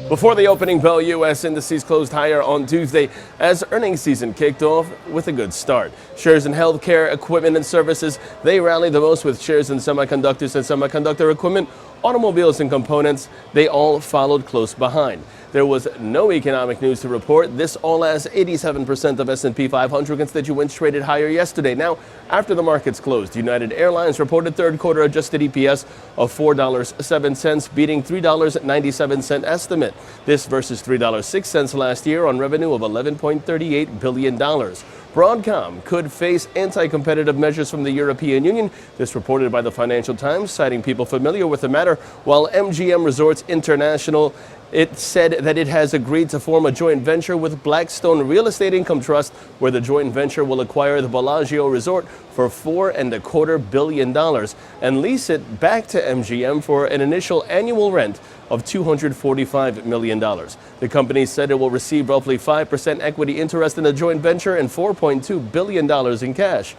Before the opening bell, U.S. indices closed higher on Tuesday as earnings season kicked off with a good start. Shares in healthcare, equipment and services, they rallied the most, with shares in semiconductors and semiconductor equipment, automobiles and components, they all followed close behind. There was no economic news to report. This all as 87% of S&P 500 constituents traded higher yesterday. Now, after the markets closed, United Airlines reported third quarter adjusted EPS of $4.07, beating $3.97 estimate. This versus $3.06 last year on revenue of $11.38 billion. Broadcom could face anti-competitive measures from the European Union. This reported by the Financial Times, citing people familiar with the matter, while MGM Resorts International, it said that it has agreed to form a joint venture with Blackstone Real Estate Income Trust, where the joint venture will acquire the Bellagio Resort for $4.25 billion and lease it back to MGM for an initial annual rent of $245 million. The company said it will receive roughly 5% equity interest in the joint venture and $4.2 billion in cash.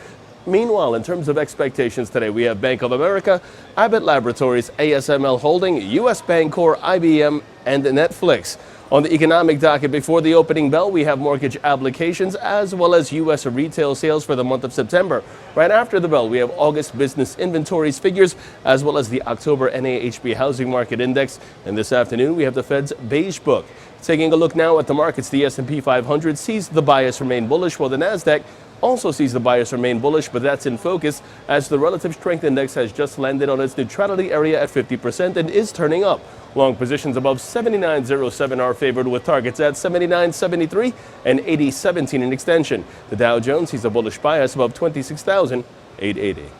Meanwhile, in terms of expectations today, we have Bank of America, Abbott Laboratories, ASML Holding, U.S. Bancorp, IBM, and Netflix. On the economic docket before the opening bell, we have mortgage applications as well as U.S. retail sales for the month of September. Right after the bell, we have August business inventories figures as well as the October NAHB housing market index. And this afternoon, we have the Fed's beige book. Taking a look now at the markets, the S&P 500 sees the bias remain bullish, while the Nasdaq also sees the bias remain bullish, but that's in focus as the relative strength index has just landed on its neutrality area at 50% and is turning up. Long positions above 79.07 are favored, with targets at 79.73 and 80.17 in extension. The Dow Jones sees a bullish bias above 26,880.